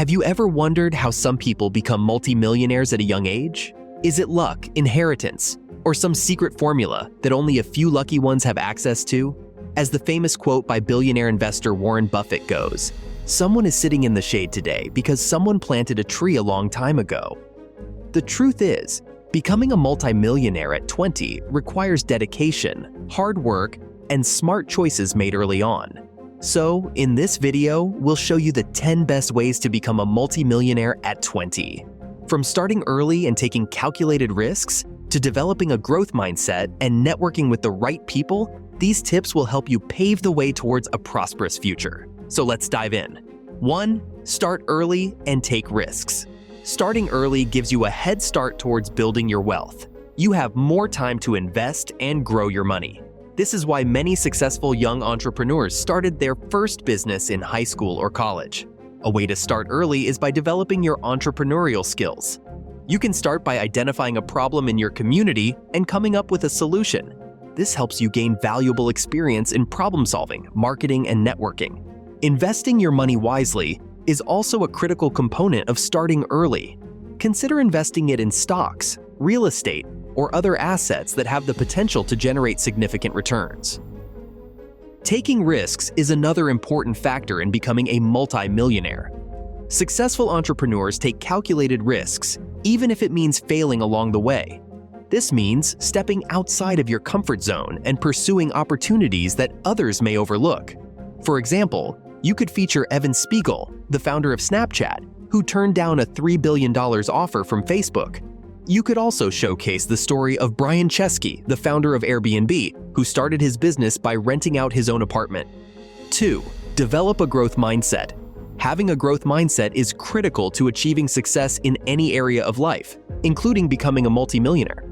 Have you ever wondered how some people become multimillionaires at a young age? Is it luck, inheritance, or some secret formula that only a few lucky ones have access to? As the famous quote by billionaire investor Warren Buffett goes, "Someone is sitting in the shade today because someone planted a tree a long time ago." The truth is, becoming a multimillionaire at 20 requires dedication, hard work, and smart choices made early on. So, in this video, we'll show you the 10 best ways to become a multimillionaire at 20. From starting early and taking calculated risks, to developing a growth mindset and networking with the right people, these tips will help you pave the way towards a prosperous future. So let's dive in. 1. Start early and take risks. Starting early gives you a head start towards building your wealth. You have more time to invest and grow your money. This is why many successful young entrepreneurs started their first business in high school or college. A way to start early is by developing your entrepreneurial skills. You can start by identifying a problem in your community and coming up with a solution. This helps you gain valuable experience in problem solving, marketing, and networking. Investing your money wisely is also a critical component of starting early. Consider investing it in stocks, real estate, or other assets that have the potential to generate significant returns. Taking risks is another important factor in becoming a multi-millionaire. Successful entrepreneurs take calculated risks, even if it means failing along the way. This means stepping outside of your comfort zone and pursuing opportunities that others may overlook. For example, you could feature Evan Spiegel, the founder of Snapchat, who turned down a $3 billion offer from Facebook. You could also showcase the story of Brian Chesky, the founder of Airbnb, who started his business by renting out his own apartment. 2. Develop a growth mindset. Having a growth mindset is critical to achieving success in any area of life, including becoming a multimillionaire.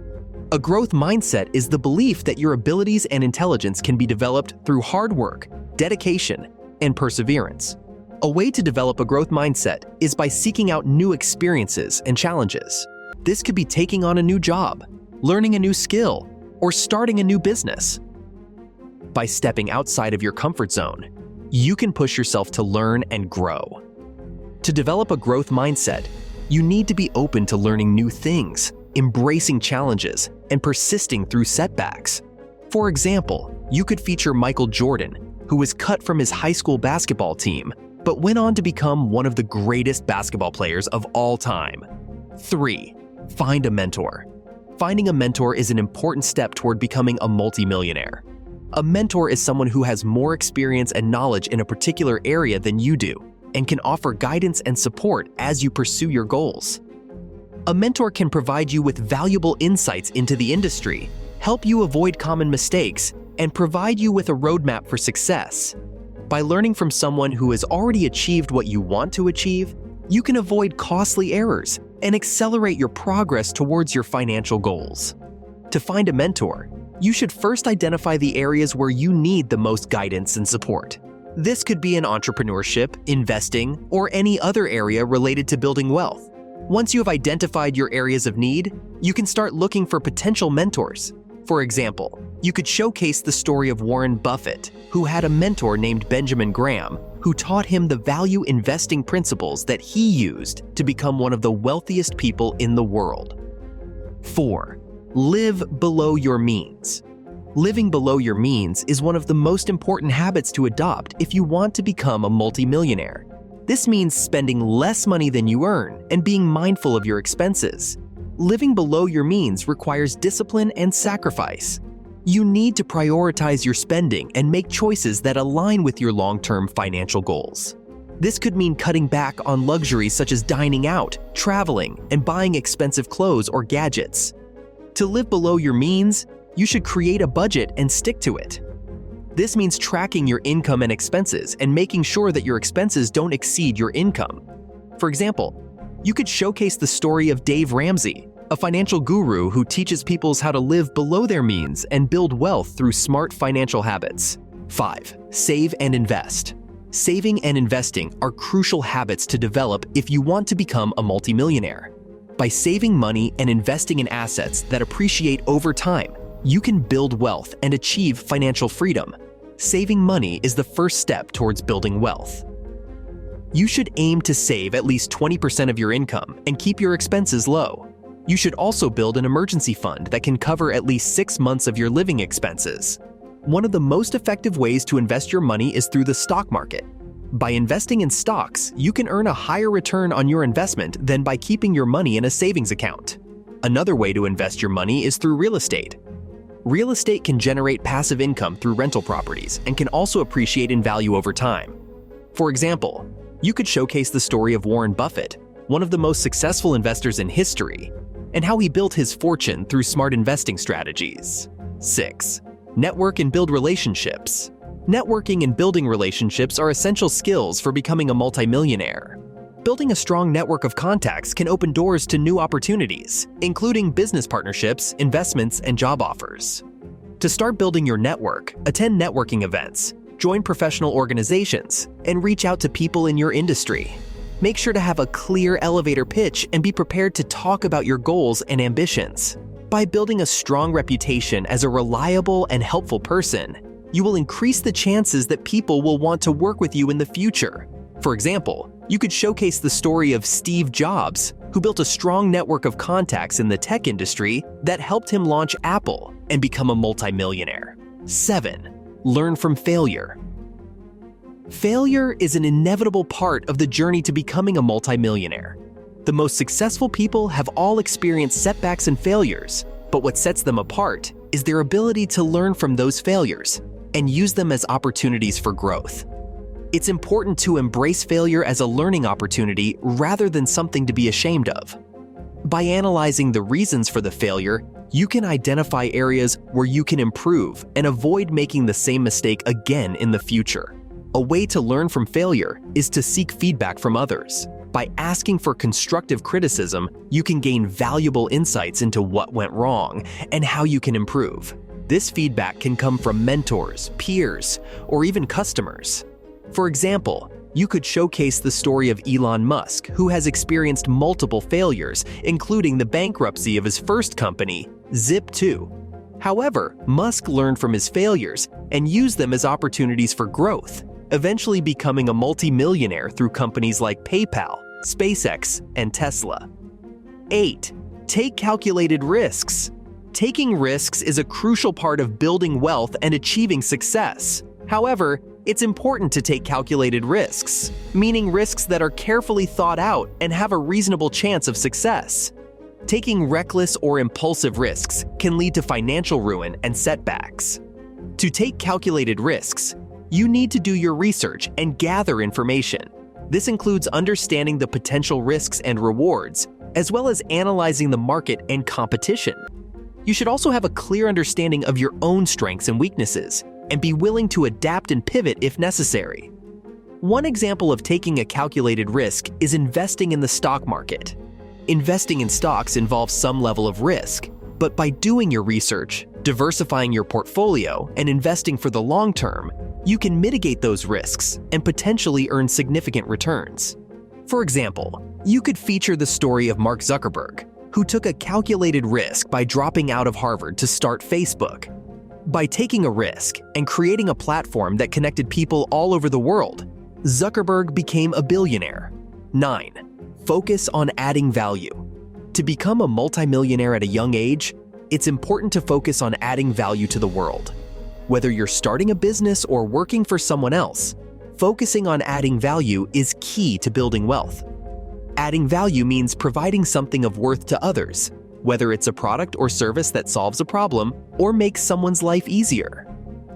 A growth mindset is the belief that your abilities and intelligence can be developed through hard work, dedication, and perseverance. A way to develop a growth mindset is by seeking out new experiences and challenges. This could be taking on a new job, learning a new skill, or starting a new business. By stepping outside of your comfort zone, you can push yourself to learn and grow. To develop a growth mindset, you need to be open to learning new things, embracing challenges, and persisting through setbacks. For example, you could feature Michael Jordan, who was cut from his high school basketball team, but went on to become one of the greatest basketball players of all time. 3. Find a mentor. Finding a mentor is an important step toward becoming a multimillionaire. A mentor is someone who has more experience and knowledge in a particular area than you do, and can offer guidance and support as you pursue your goals. A mentor can provide you with valuable insights into the industry, help you avoid common mistakes, and provide you with a roadmap for success. By learning from someone who has already achieved what you want to achieve, you can avoid costly errors and accelerate your progress towards your financial goals. To find a mentor, you should first identify the areas where you need the most guidance and support. This could be in entrepreneurship, investing, or any other area related to building wealth. Once you have identified your areas of need, you can start looking for potential mentors. For example, you could showcase the story of Warren Buffett, who had a mentor named Benjamin Graham, who taught him the value investing principles that he used to become one of the wealthiest people in the world. 4. Live below your means. Living below your means is one of the most important habits to adopt if you want to become a multimillionaire. This means spending less money than you earn and being mindful of your expenses. Living below your means requires discipline and sacrifice. You need to prioritize your spending and make choices that align with your long-term financial goals. This could mean cutting back on luxuries such as dining out, traveling, and buying expensive clothes or gadgets. To live below your means, you should create a budget and stick to it. This means tracking your income and expenses and making sure that your expenses don't exceed your income. For example, you could showcase the story of Dave Ramsey, a financial guru who teaches people how to live below their means and build wealth through smart financial habits. 5. Save and invest. Saving and investing are crucial habits to develop if you want to become a multimillionaire. By saving money and investing in assets that appreciate over time, you can build wealth and achieve financial freedom. Saving money is the first step towards building wealth. You should aim to save at least 20% of your income and keep your expenses low. You should also build an emergency fund that can cover at least 6 months of your living expenses. One of the most effective ways to invest your money is through the stock market. By investing in stocks, you can earn a higher return on your investment than by keeping your money in a savings account. Another way to invest your money is through real estate. Real estate can generate passive income through rental properties and can also appreciate in value over time. For example, you could showcase the story of Warren Buffett, one of the most successful investors in history, and how he built his fortune through smart investing strategies. 6. Network and build relationships. Networking and building relationships are essential skills for becoming a multimillionaire. Building a strong network of contacts can open doors to new opportunities, including business partnerships, investments, and job offers. To start building your network, attend networking events, join professional organizations, and reach out to people in your industry. Make sure to have a clear elevator pitch and be prepared to talk about your goals and ambitions. By building a strong reputation as a reliable and helpful person, you will increase the chances that people will want to work with you in the future. For example, you could showcase the story of Steve Jobs, who built a strong network of contacts in the tech industry that helped him launch Apple and become a multimillionaire. 7. Learn from failure. Failure is an inevitable part of the journey to becoming a multimillionaire. The most successful people have all experienced setbacks and failures, but what sets them apart is their ability to learn from those failures and use them as opportunities for growth. It's important to embrace failure as a learning opportunity rather than something to be ashamed of. By analyzing the reasons for the failure, you can identify areas where you can improve and avoid making the same mistake again in the future. A way to learn from failure is to seek feedback from others. By asking for constructive criticism, you can gain valuable insights into what went wrong and how you can improve. This feedback can come from mentors, peers, or even customers. For example, you could showcase the story of Elon Musk, who has experienced multiple failures, including the bankruptcy of his first company, Zip2. However, Musk learned from his failures and used them as opportunities for growth, eventually becoming a multimillionaire through companies like PayPal, SpaceX, and Tesla. 8. Take calculated risks. Taking risks is a crucial part of building wealth and achieving success. However, it's important to take calculated risks, meaning risks that are carefully thought out and have a reasonable chance of success. Taking reckless or impulsive risks can lead to financial ruin and setbacks. To take calculated risks, you need to do your research and gather information. This includes understanding the potential risks and rewards, as well as analyzing the market and competition. You should also have a clear understanding of your own strengths and weaknesses, and be willing to adapt and pivot if necessary. One example of taking a calculated risk is investing in the stock market. Investing in stocks involves some level of risk, but by doing your research, diversifying your portfolio, and investing for the long term, you can mitigate those risks and potentially earn significant returns. For example, you could feature the story of Mark Zuckerberg, who took a calculated risk by dropping out of Harvard to start Facebook. By taking a risk and creating a platform that connected people all over the world, Zuckerberg became a billionaire. 9. Focus on adding value. To become a multimillionaire at a young age, it's important to focus on adding value to the world. Whether you're starting a business or working for someone else, focusing on adding value is key to building wealth. Adding value means providing something of worth to others, whether it's a product or service that solves a problem or makes someone's life easier.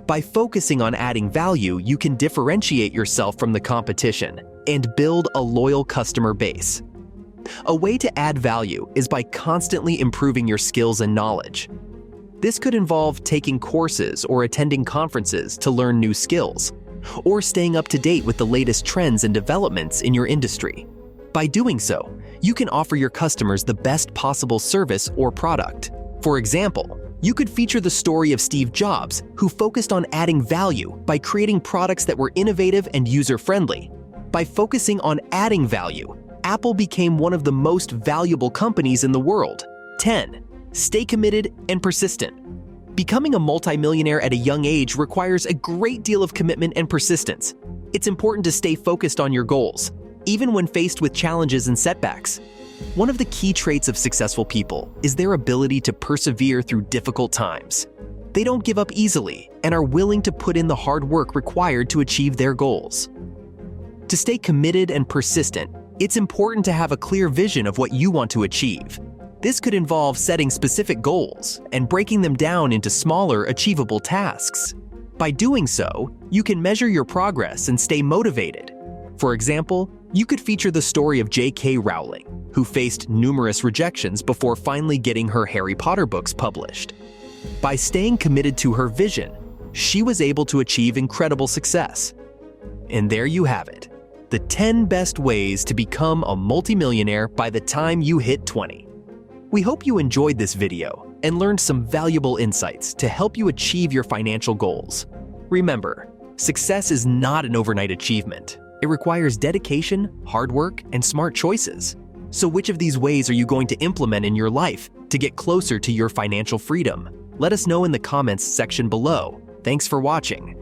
By focusing on adding value, you can differentiate yourself from the competition and build a loyal customer base. A way to add value is by constantly improving your skills and knowledge. This could involve taking courses or attending conferences to learn new skills, or staying up to date with the latest trends and developments in your industry. By doing so, you can offer your customers the best possible service or product. For example, you could feature the story of Steve Jobs, who focused on adding value by creating products that were innovative and user-friendly. By focusing on adding value, Apple became one of the most valuable companies in the world. 10. Stay committed and persistent. Becoming a multimillionaire at a young age requires a great deal of commitment and persistence. It's important to stay focused on your goals, even when faced with challenges and setbacks. One of the key traits of successful people is their ability to persevere through difficult times. They don't give up easily and are willing to put in the hard work required to achieve their goals. To stay committed and persistent, it's important to have a clear vision of what you want to achieve. This could involve setting specific goals and breaking them down into smaller, achievable tasks. By doing so, you can measure your progress and stay motivated. For example, you could feature the story of J.K. Rowling, who faced numerous rejections before finally getting her Harry Potter books published. By staying committed to her vision, she was able to achieve incredible success. And there you have it, the 10 best ways to become a multimillionaire by the time you hit 20. We hope you enjoyed this video and learned some valuable insights to help you achieve your financial goals. Remember, success is not an overnight achievement. It requires dedication, hard work, and smart choices. So which of these ways are you going to implement in your life to get closer to your financial freedom? Let us know in the comments section below. Thanks for watching.